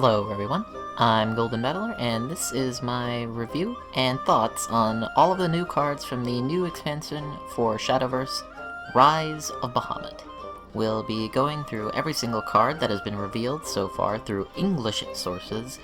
Hello everyone, I'm Golden Battler, and this is my review and thoughts on all of the new cards from the new expansion for Shadowverse Rise of Bahamut. We'll be going through every single card that has been revealed so far through English sources,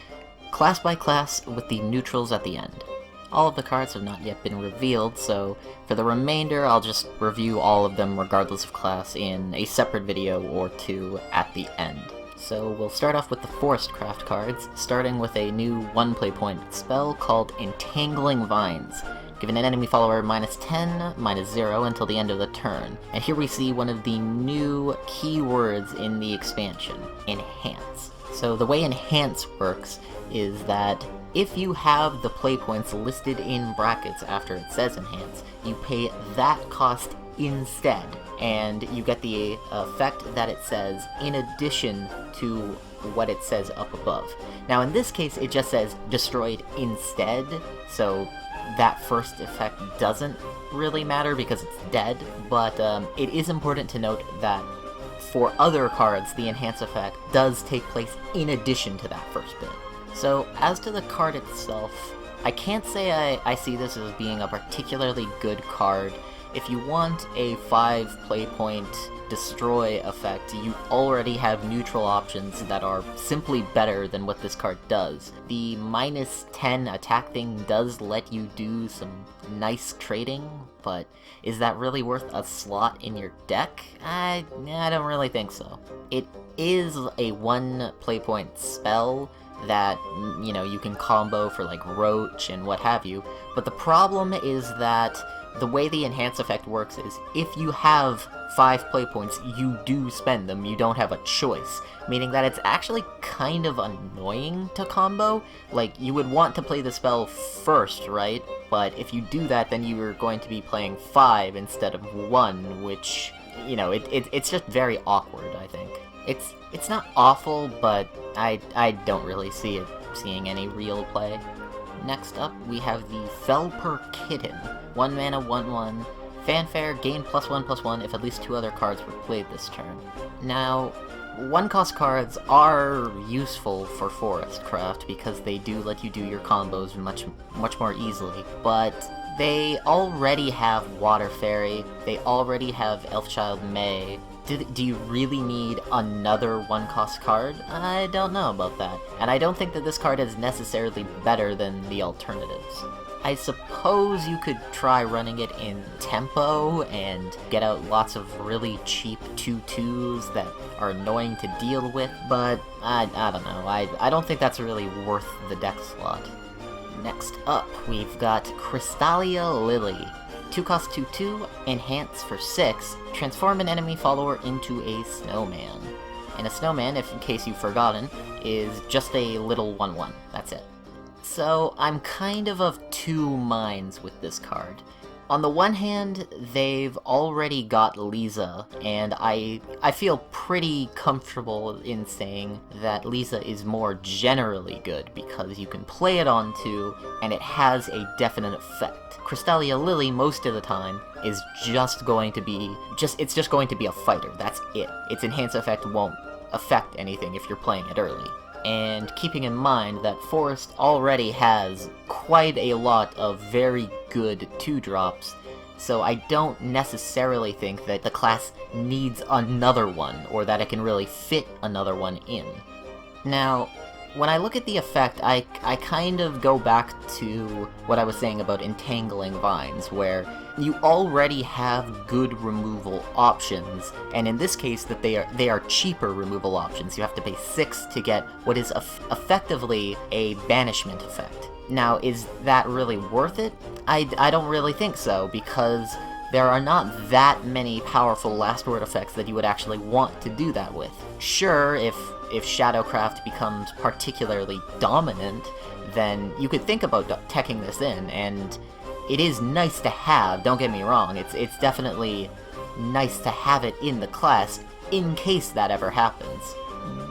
class by class with the neutrals at the end. All of the cards have not yet been revealed, so for the remainder I'll just review all of them regardless of class in a separate video or two at the end. So we'll start off with the Forestcraft cards, starting with a new 1 play point spell called Entangling Vines. Giving an enemy follower -10, -0 until the end of the turn. And here we see one of the new keywords in the expansion, Enhance. So the way Enhance works is that if you have the play points listed in brackets after it says Enhance, you pay that cost instead, and you get the effect that it says in addition to what it says up above. Now in this case it just says destroyed instead, so that first effect doesn't really matter because it's dead, but it is important to note that for other cards the enhance effect does take place in addition to that first bit. So as to the card itself, I can't say I see this as being a particularly good card. If you want a 5 play point destroy effect, you already have neutral options that are simply better than what this card does. The -10 attack thing does let you do some nice trading, but is that really worth a slot in your deck? I don't really think so. It is a 1 play point spell that, you know, you can combo for like Roach and what have you, but the problem is that the way the enhance effect works is if you have 5 play points, you do spend them, you don't have a choice, meaning that it's actually kind of annoying to combo. Like, you would want to play the spell first, right? But if you do that, then you are going to be playing 5 instead of 1, which, you know, it's just very awkward, I think. It's not awful, but I don't really see it seeing any real play. Next up, we have the Felper Kitten. 1 mana, 1/1. Fanfare, gain +1/+1 if at least 2 other cards were played this turn. Now, 1-cost cards are useful for Forestcraft because they do let you do your combos much more easily, but they already have Water Fairy, they already have Elfchild May. Do you really need another 1-cost card? I don't know about that. And I don't think that this card is necessarily better than the alternatives. I suppose you could try running it in tempo and get out lots of really cheap 2/2s that are annoying to deal with, but I don't know. I don't think that's really worth the deck slot. Next up, we've got Crystalia Lily. 2-cost 2/2, enhance for 6, transform an enemy follower into a snowman. And a snowman, if in case you've forgotten, is just a little 1/1. That's it. So I'm kind of 2 minds with this card. On the one hand, they've already got Lisa, and I feel pretty comfortable in saying that Lisa is more generally good because you can play it on 2, and it has a definite effect. Crystalia Lily, most of the time, is just going to be a fighter, that's it. Its enhance effect won't affect anything if you're playing it early. And keeping in mind that Forest already has quite a lot of very good 2-drops, so I don't necessarily think that the class needs another one, or that it can really fit another one in. Now, when I look at the effect, I kind of go back to what I was saying about Entangling Vines, where you already have good removal options, and in this case that they are cheaper removal options. You have to pay 6 to get what is effectively a banishment effect. Now, is that really worth it? I don't really think so, because there are not that many powerful last word effects that you would actually want to do that with. Sure, if Shadowcraft becomes particularly dominant, then you could think about teching this in, and it is nice to have, don't get me wrong, it's definitely nice to have it in the class in case that ever happens.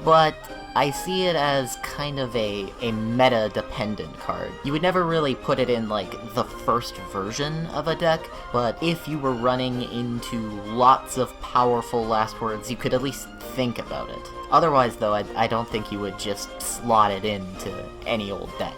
But I see it as kind of a meta-dependent card. You would never really put it in, like, the first version of a deck, but if you were running into lots of powerful last words, you could at least think about it. Otherwise, though, I don't think you would just slot it into any old deck.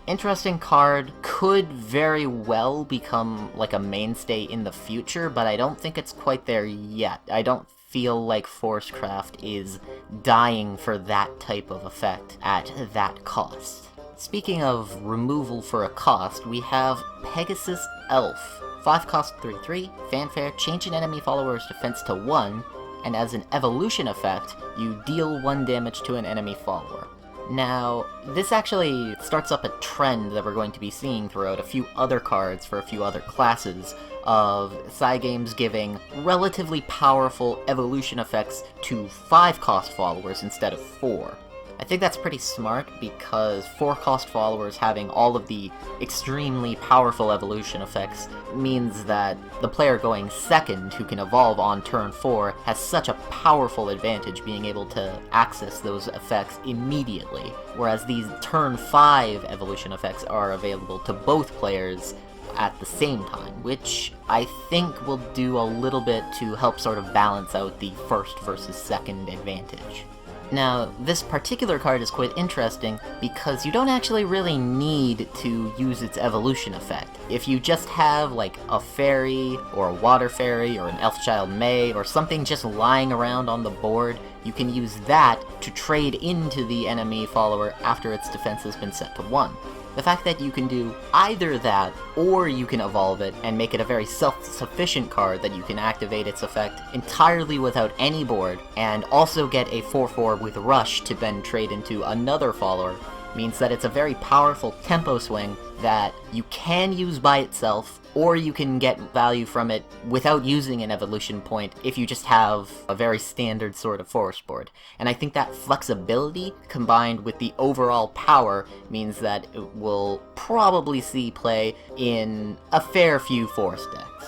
Interesting card, could very well become like a mainstay in the future, but I don't think it's quite there yet. I don't feel like Forestcraft is dying for that type of effect at that cost. Speaking of removal for a cost, we have Pegasus Elf. 5 cost 3/3, fanfare, change an enemy follower's defense to 1, and as an evolution effect, you deal 1 damage to an enemy follower. Now, this actually starts up a trend that we're going to be seeing throughout a few other cards for a few other classes, of Cygames giving relatively powerful evolution effects to 5 cost followers instead of 4. I think that's pretty smart, because 4 cost followers having all of the extremely powerful evolution effects means that the player going second, who can evolve on turn 4, has such a powerful advantage being able to access those effects immediately, whereas these turn 5 evolution effects are available to both players at the same time, which I think will do a little bit to help sort of balance out the first versus second advantage. Now, this particular card is quite interesting because you don't actually really need to use its evolution effect. If you just have, like, a fairy, or a water fairy, or an Elfchild May, or something just lying around on the board, you can use that to trade into the enemy follower after its defense has been set to 1. The fact that you can do either that, or you can evolve it and make it a very self-sufficient card that you can activate its effect entirely without any board, and also get a 4/4 with Rush to then trade into another follower, means that it's a very powerful tempo swing that you can use by itself, or you can get value from it without using an evolution point if you just have a very standard sort of forest board. And I think that flexibility, combined with the overall power, means that it will probably see play in a fair few forest decks.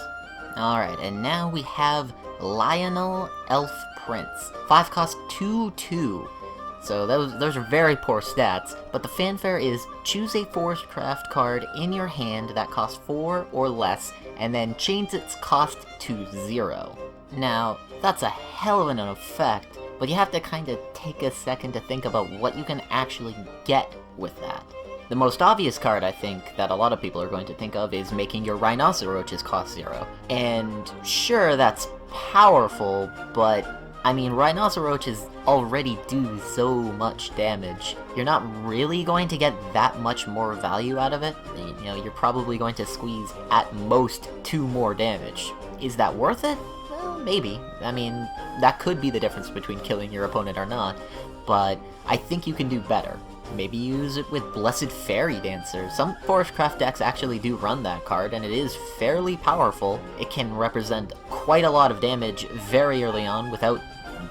Alright, and now we have Lionel Elf Prince. 5 cost 2/2. So those are very poor stats, but the fanfare is choose a Forestcraft card in your hand that costs 4 or less, and then change its cost to 0. Now, that's a hell of an effect, but you have to kind of take a second to think about what you can actually get with that. The most obvious card, I think, that a lot of people are going to think of is making your Rhinoceroches cost 0. And sure, that's powerful, but I mean, Rhinoceroches already do so much damage. You're not really going to get that much more value out of it. You know, you're probably going to squeeze at most 2 more damage. Is that worth it? Well, maybe. I mean, that could be the difference between killing your opponent or not, but I think you can do better. Maybe use it with Blessed Fairy Dancer. Some Forestcraft decks actually do run that card, and it is fairly powerful. It can represent quite a lot of damage very early on without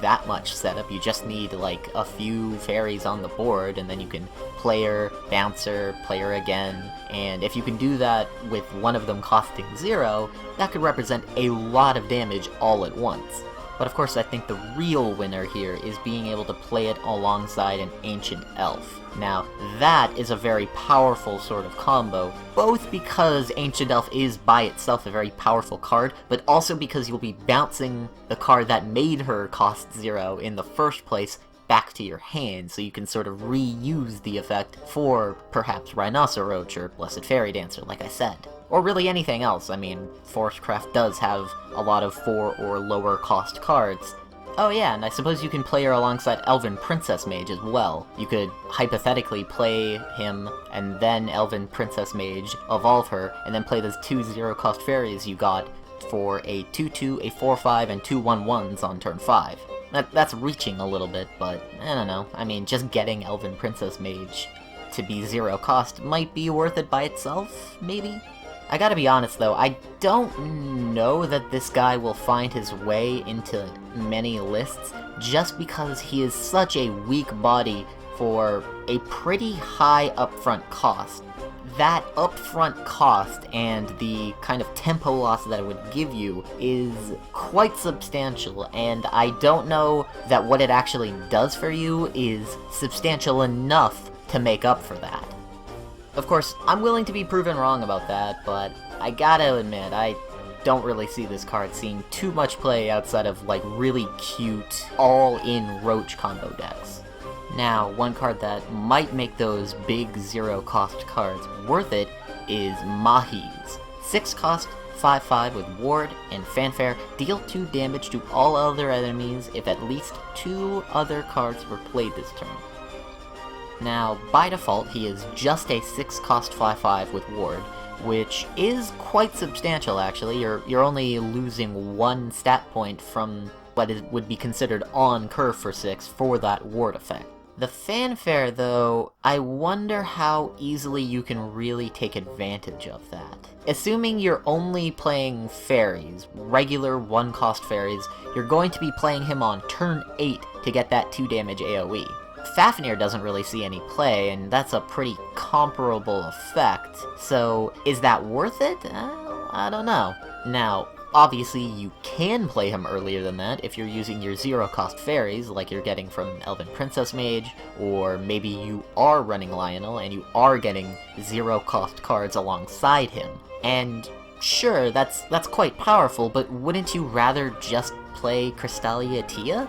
that much setup. You just need like a few fairies on the board, and then you can player, bouncer, player again, and if you can do that with one of them costing 0, that could represent a lot of damage all at once. But of course, I think the real winner here is being able to play it alongside an Ancient Elf. Now, that is a very powerful sort of combo, both because Ancient Elf is by itself a very powerful card, but also because you'll be bouncing the card that made her cost 0 in the first place back to your hand, so you can sort of reuse the effect for perhaps Rhinoceroche or Blessed Fairy Dancer, like I said. Or really anything else. I mean, Forestcraft does have a lot of 4 or lower cost cards. Oh yeah, and I suppose you can play her alongside Elven Princess Mage as well. You could hypothetically play him, and then Elven Princess Mage, evolve her, and then play those 2 0-cost fairies you got for a 2/2, a 4/5, and 2 1/1s on turn 5. That's reaching a little bit, but I don't know. I mean, just getting Elven Princess Mage to be 0 cost might be worth it by itself, maybe? I gotta be honest though, I don't know that this guy will find his way into many lists just because he is such a weak body for a pretty high upfront cost. That upfront cost and the kind of tempo loss that it would give you is quite substantial, and I don't know that what it actually does for you is substantial enough to make up for that. Of course, I'm willing to be proven wrong about that, but I gotta admit, I don't really see this card seeing too much play outside of like really cute all-in roach combo decks. Now, one card that might make those big zero-cost cards worth it is Mahis. 6 cost, 5/5 with Ward and Fanfare, deal 2 damage to all other enemies if at least 2 other cards were played this turn. Now, by default, he is just a 6 cost 5/5 with Ward, which is quite substantial actually. You're only losing 1 stat point from what would be considered on curve for 6 for that Ward effect. The Fanfare, though, I wonder how easily you can really take advantage of that. Assuming you're only playing fairies, regular 1-cost fairies, you're going to be playing him on turn 8 to get that 2 damage AoE. Fafnir doesn't really see any play, and that's a pretty comparable effect, so is that worth it? I don't know. Now, obviously you can play him earlier than that if you're using your zero-cost fairies, like you're getting from Elven Princess Mage, or maybe you are running Lionel and you are getting zero-cost cards alongside him. And sure, that's quite powerful, but wouldn't you rather just play Crystalia Tia?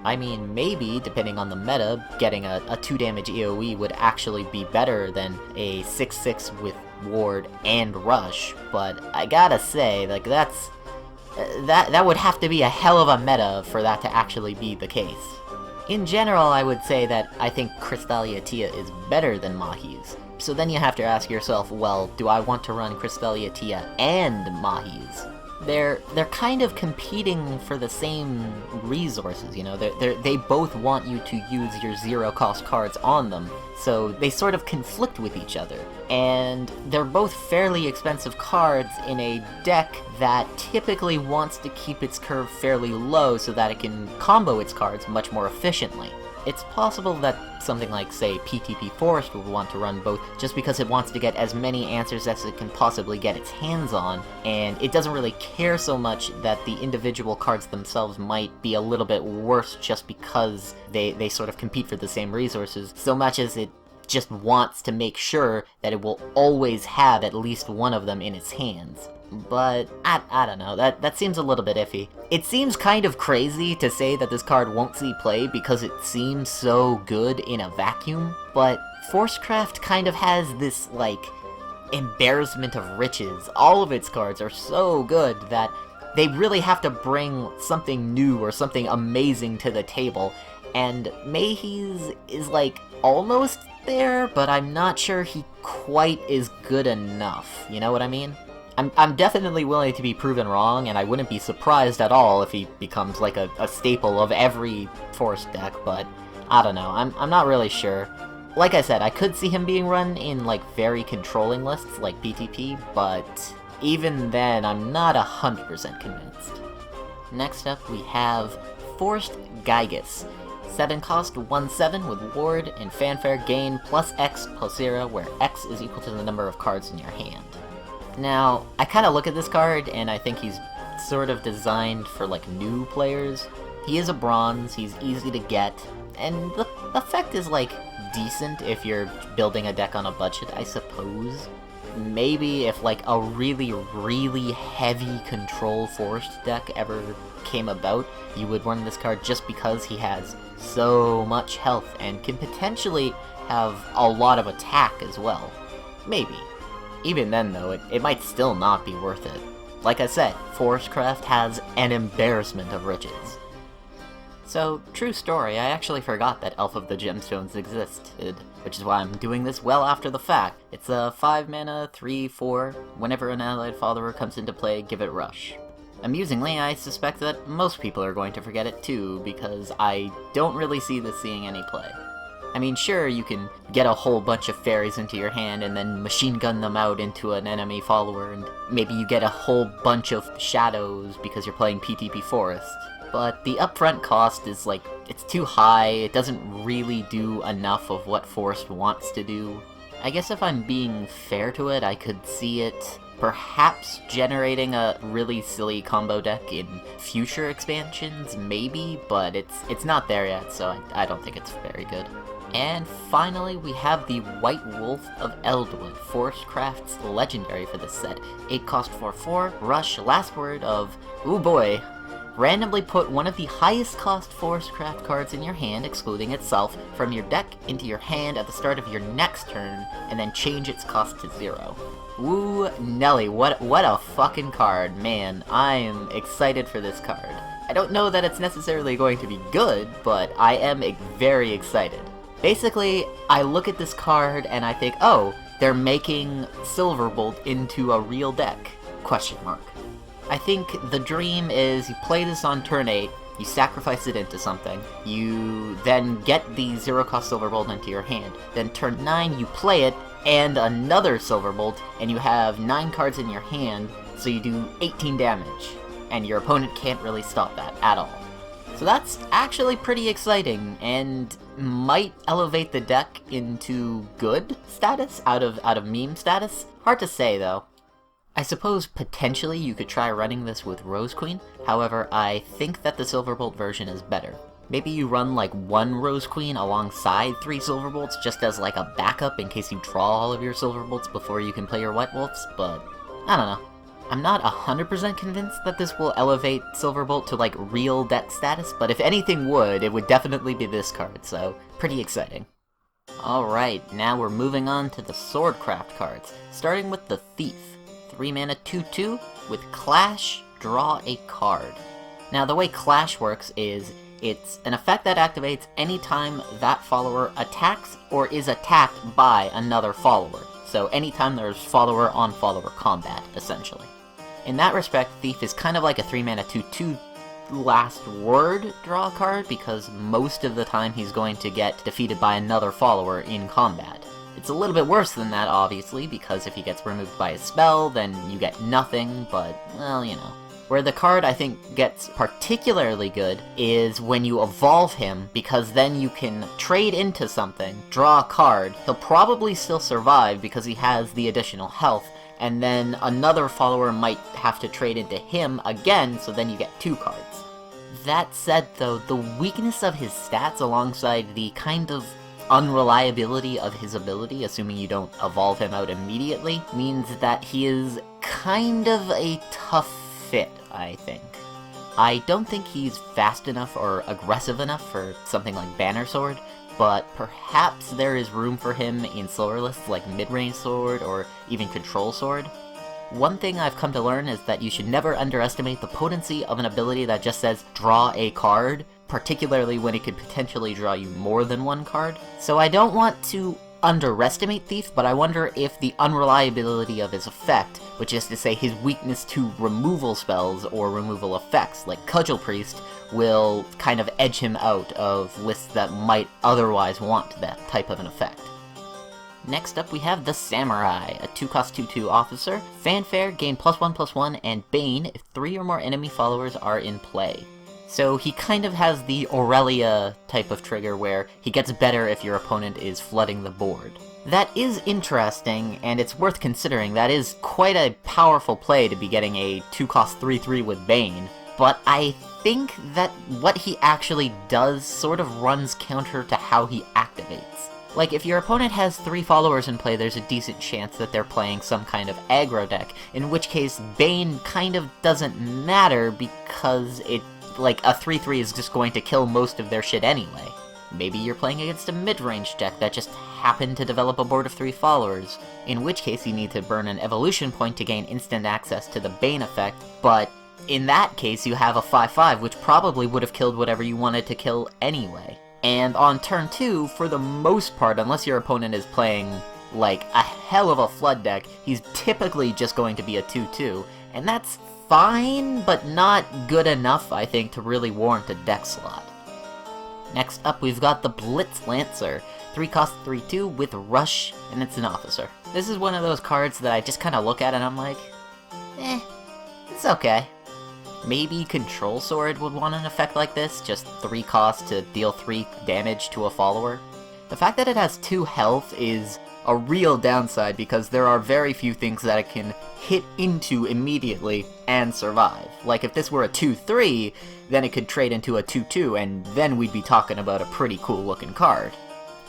I mean, maybe, depending on the meta, getting a 2 damage AoE would actually be better than a 6/6 with Ward and Rush, but I gotta say, like, that would have to be a hell of a meta for that to actually be the case. In general, I would say that I think Crystalia Tia is better than Mahis. So then you have to ask yourself, well, do I want to run Crystalia Tia and Mahis? They're kind of competing for the same resources, you know? They both want you to use your zero-cost cards on them, so they sort of conflict with each other. And they're both fairly expensive cards in a deck that typically wants to keep its curve fairly low so that it can combo its cards much more efficiently. It's possible that something like, say, PTP Forest would want to run both just because it wants to get as many answers as it can possibly get its hands on, and it doesn't really care so much that the individual cards themselves might be a little bit worse just because they sort of compete for the same resources, so much as it just wants to make sure that it will always have at least one of them in its hands. But, I don't know, that seems a little bit iffy. It seems kind of crazy to say that this card won't see play because it seems so good in a vacuum, but Forestcraft kind of has this, like, embarrassment of riches. All of its cards are so good that they really have to bring something new or something amazing to the table, and Mahis is, like, almost there, but I'm not sure he quite is good enough, you know what I mean? I'm definitely willing to be proven wrong, and I wouldn't be surprised at all if he becomes like a staple of every Forest deck, but I don't know, I'm not really sure. Like I said, I could see him being run in like very controlling lists like PTP, but even then I'm not 100% convinced. Next up we have Forest Gigas. 7 cost, 1/7 with Ward and Fanfare, gain plus X plus 0, where X is equal to the number of cards in your hand. Now, I kind of look at this card, and I think he's sort of designed for, like, new players. He is a bronze, he's easy to get, and the effect is, like, decent if you're building a deck on a budget, I suppose. Maybe if, like, a really, really heavy control forest deck ever came about, you would run this card just because he has so much health and can potentially have a lot of attack as well. Maybe. Even then, though, it might still not be worth it. Like I said, Forestcraft has an embarrassment of riches. So, true story, I actually forgot that Elf of the Gemstones existed, which is why I'm doing this well after the fact. It's a 5 mana, 3/4, whenever an allied follower comes into play, give it Rush. Amusingly, I suspect that most people are going to forget it too, because I don't really see this seeing any play. I mean, sure, you can get a whole bunch of fairies into your hand and then machine gun them out into an enemy follower, and maybe you get a whole bunch of shadows because you're playing PTP Forest. But the upfront cost is, like, it's too high, it doesn't really do enough of what Forest wants to do. I guess if I'm being fair to it, I could see it perhaps generating a really silly combo deck in future expansions, maybe, but it's not there yet, so I don't think it's very good. And finally, we have the White Wolf of Eldwood, Forestcraft's legendary for this set. 8 cost for 4, rush, last word of, ooh boy. Randomly put one of the highest cost Forestcraft cards in your hand, excluding itself, from your deck into your hand at the start of your next turn, and then change its cost to 0. Woo Nelly, what a fucking card, man. I'm excited for this card. I don't know that it's necessarily going to be good, but I am very excited. Basically, I look at this card and I think, oh, they're making Silverbolt into a real deck? Question mark. I think the dream is you play this on turn 8, you sacrifice it into something, you then get the 0-cost Silverbolt into your hand, then turn 9 you play it, and another Silverbolt, and you have 9 cards in your hand, so you do 18 damage, and your opponent can't really stop that at all. So that's actually pretty exciting, and might elevate the deck into good status, out of meme status? Hard to say, though. I suppose potentially you could try running this with Rose Queen, however, I think that the Silverbolt version is better. Maybe you run like 1 Rose Queen alongside 3 Silverbolts just as like a backup in case you draw all of your Silverbolts before you can play your White Wolves, but I don't know. I'm not 100% convinced that this will elevate Silverbolt to like real deck status, but if anything would, it would definitely be this card, so pretty exciting. Alright, now we're moving on to the Swordcraft cards, starting with the Thief. 3 mana 2/2, with Clash, draw a card. Now the way Clash works is, it's an effect that activates anytime that follower attacks or is attacked by another follower. So anytime there's follower-on-follower combat, essentially. In that respect, Thief is kind of like a 3 mana 2/2 last word draw card, because most of the time he's going to get defeated by another follower in combat. It's a little bit worse than that, obviously, because if he gets removed by a spell, then you get nothing, but, well, you know. Where the card, I think, gets particularly good is when you evolve him, because then you can trade into something, draw a card, he'll probably still survive because he has the additional health, and then another follower might have to trade into him again, so then you get 2 cards. That said, though, the weakness of his stats alongside the kind of unreliability of his ability, assuming you don't evolve him out immediately, means that he is kind of a tough fit, I think. I don't think he's fast enough or aggressive enough for something like Banner Sword, but perhaps there is room for him in slower lists like Mid-Range Sword or even Control Sword. One thing I've come to learn is that you should never underestimate the potency of an ability that just says, draw a card, particularly when it could potentially draw you more than 1 card. So I don't want to underestimate Thief, but I wonder if the unreliability of his effect, which is to say his weakness to removal spells or removal effects, like Cudgel Priest, will kind of edge him out of lists that might otherwise want that type of an effect. Next up we have the Samurai, a 2-cost 2/2 officer. Fanfare, gain +1/+1, and Bane if 3 or more enemy followers are in play. So he kind of has the Aurelia type of trigger where he gets better if your opponent is flooding the board. That is interesting, and it's worth considering. That is quite a powerful play to be getting a 2-cost 3/3 with Bane, but I think that what he actually does sort of runs counter to how he activates. Like, if your opponent has 3 followers in play, there's a decent chance that they're playing some kind of aggro deck, in which case Bane kind of doesn't matter because like, a 3/3 is just going to kill most of their shit anyway. Maybe you're playing against a mid-range deck that just happened to develop a board of 3 followers, in which case you need to burn an evolution point to gain instant access to the Bane effect, but in that case you have a 5/5, which probably would have killed whatever you wanted to kill anyway. And on turn 2, for the most part, unless your opponent is playing, like, a hell of a flood deck, he's typically just going to be a 2/2, and that's fine, but not good enough, I think, to really warrant a deck slot. Next up, we've got the Blitz Lancer, 3-cost 3/2 with Rush, and it's an officer. This is one of those cards that I just kind of look at and I'm like, it's okay. Maybe Control Sword would want an effect like this, just 3 cost to deal 3 damage to a follower. The fact that it has 2 health is a real downside because there are very few things that it can hit into immediately and survive. Like, if this were a 2/3, then it could trade into a 2/2, and then we'd be talking about a pretty cool looking card.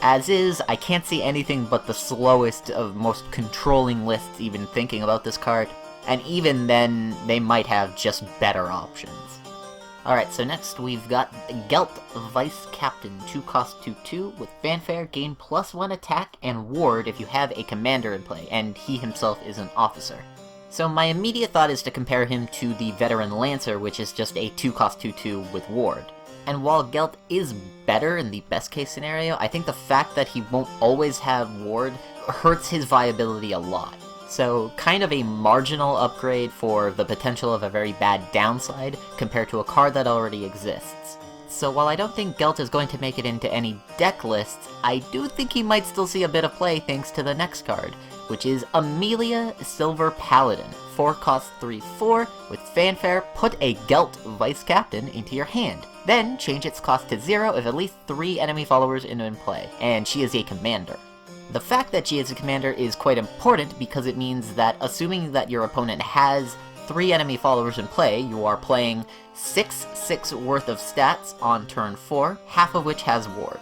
As is, I can't see anything but the slowest of most controlling lists even thinking about this card, and even then, they might have just better options. Alright, so next we've got Gelt, Vice Captain, 2-cost 2/2, with Fanfare, gain +1 attack and ward if you have a commander in play, and he himself is an officer. So my immediate thought is to compare him to the Veteran Lancer, which is just a 2-cost 2/2 with ward. And while Gelt is better in the best case scenario, I think the fact that he won't always have ward hurts his viability a lot. So kind of a marginal upgrade for the potential of a very bad downside compared to a card that already exists. So while I don't think Gelt is going to make it into any deck lists, I do think he might still see a bit of play thanks to the next card, which is Amelia, Silver Paladin. 4-cost 3/4, with Fanfare, put a Gelt Vice Captain into your hand. Then change its cost to 0 if at least 3 enemy followers are in play, and she is a commander. The fact that she is a commander is quite important because it means that assuming that your opponent has 3 enemy followers in play, you are playing 6/6 worth of stats on turn 4, half of which has ward.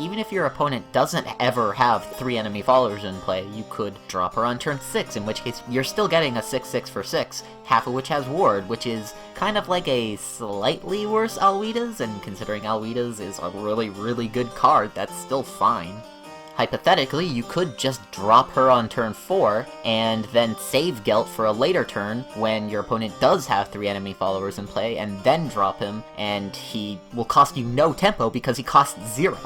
Even if your opponent doesn't ever have 3 enemy followers in play, you could drop her on turn 6, in which case you're still getting a 6/6 for 6, half of which has ward, which is kind of like a slightly worse Alwida's, and considering Alwida's is a really good card, that's still fine. Hypothetically, you could just drop her on turn 4, and then save Gelt for a later turn when your opponent does have 3 enemy followers in play, and then drop him, and he will cost you no tempo because he costs 0.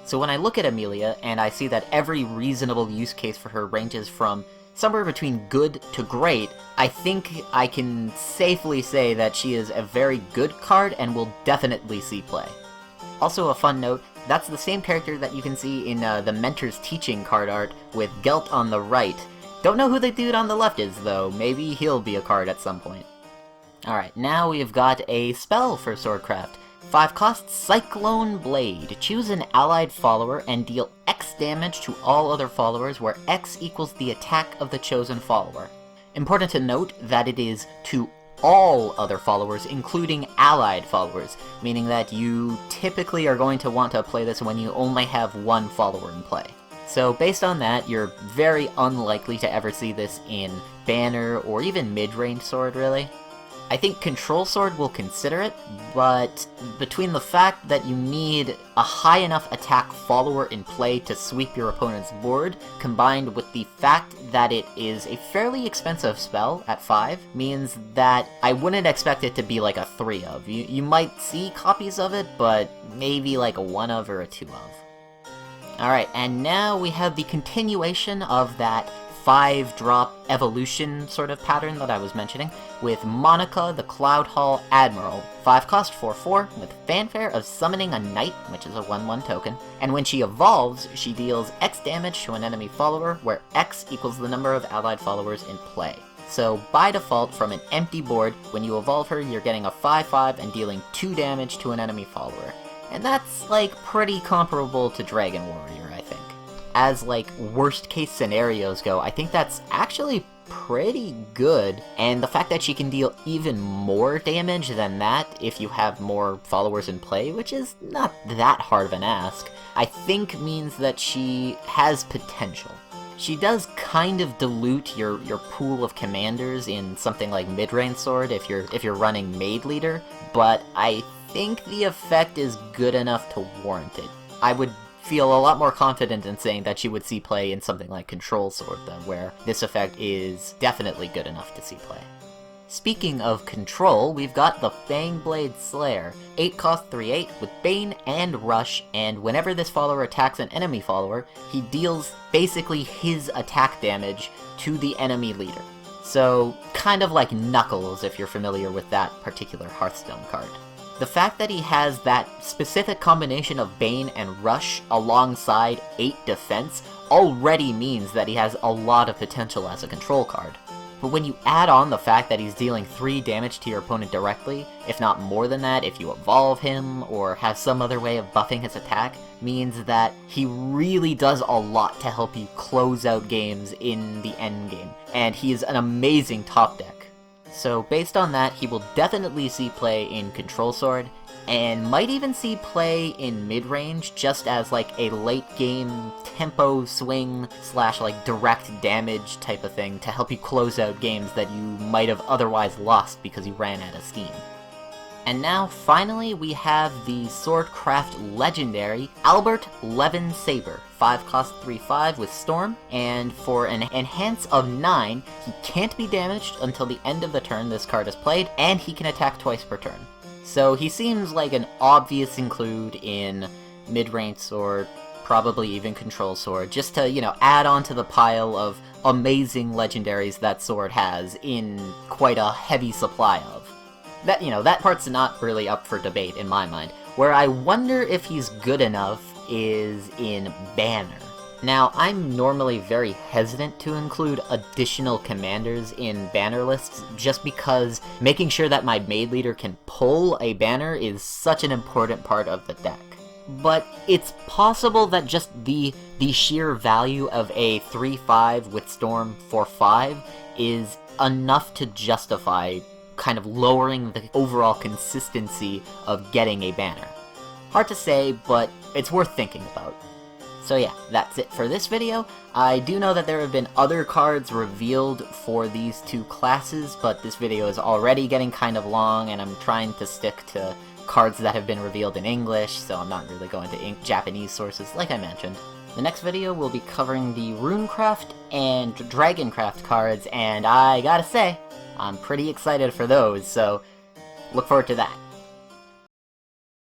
So when I look at Amelia, and I see that every reasonable use case for her ranges from somewhere between good to great, I think I can safely say that she is a very good card and will definitely see play. Also a fun note, that's the same character that you can see in the Mentor's Teaching card art with Gelt on the right. Don't know who the dude on the left is though, maybe he'll be a card at some point. Alright, now we've got a spell for Swordcraft. 5-cost Cyclone Blade. Choose an allied follower and deal X damage to all other followers where X equals the attack of the chosen follower. Important to note that it is to all other followers, including allied followers, meaning that you typically are going to want to play this when you only have 1 follower in play. So based on that, you're very unlikely to ever see this in Banner or even mid-range Sword, really. I think Control Sword will consider it, but between the fact that you need a high enough attack follower in play to sweep your opponent's board, combined with the fact that it is a fairly expensive spell at 5, means that I wouldn't expect it to be like a 3 of. You might see copies of it, but maybe like a 1 of or a 2 of. Alright, and now we have the continuation of that 5-drop evolution sort of pattern that I was mentioning, with Monica the Cloud Hall Admiral. 5-cost 4/4, with Fanfare of summoning a Knight, which is a 1/1 token, and when she evolves, she deals X damage to an enemy follower, where X equals the number of allied followers in play. So by default, from an empty board, when you evolve her, you're getting a 5/5 and dealing 2 damage to an enemy follower. And that's, like, pretty comparable to Dragon Warrior, I think. As, like, worst case scenarios go, I think that's actually pretty good, and the fact that she can deal even more damage than that if you have more followers in play, which is not that hard of an ask, I think means that she has potential. She does kind of dilute your pool of commanders in something like mid-range Sword if you're running Maid Leader, but I think the effect is good enough to warrant it. I would feel a lot more confident in saying that she would see play in something like Control Sword, though, where this effect is definitely good enough to see play. Speaking of control, we've got the Fangblade Slayer. 8-cost 3/8 with Bane and Rush, and whenever this follower attacks an enemy follower, he deals basically his attack damage to the enemy leader. So, kind of like Knuckles if you're familiar with that particular Hearthstone card. The fact that he has that specific combination of Bane and Rush alongside 8 defense already means that he has a lot of potential as a control card. But when you add on the fact that he's dealing 3 damage to your opponent directly, if not more than that if you evolve him or have some other way of buffing his attack, means that he really does a lot to help you close out games in the endgame, and he is an amazing top deck. So based on that, he will definitely see play in Control Sword, and might even see play in mid-range just as like a late-game tempo swing slash like direct damage type of thing to help you close out games that you might have otherwise lost because you ran out of steam. And now, finally, we have the Swordcraft legendary Albert Levin Saber. 5 cost 3/5 with Storm, and for an enhance of 9, he can't be damaged until the end of the turn this card is played, and he can attack twice per turn. So he seems like an obvious include in mid-range sword, probably even control sword, just to, add on to the pile of amazing legendaries that sword has in quite a heavy supply of. That part's not really up for debate in my mind. Where I wonder if he's good enough is in Banner. Now, I'm normally very hesitant to include additional commanders in banner lists, just because making sure that my maid leader can pull a banner is such an important part of the deck. But it's possible that just the sheer value of a 3/5 with Storm for 5 is enough to justify kind of lowering the overall consistency of getting a banner. Hard to say, but it's worth thinking about. So yeah, that's it for this video. I do know that there have been other cards revealed for these two classes, but this video is already getting kind of long, and I'm trying to stick to cards that have been revealed in English, so I'm not really going to Japanese sources, like I mentioned. The next video will be covering the Runecraft and Dragoncraft cards, and I gotta say, I'm pretty excited for those, so look forward to that.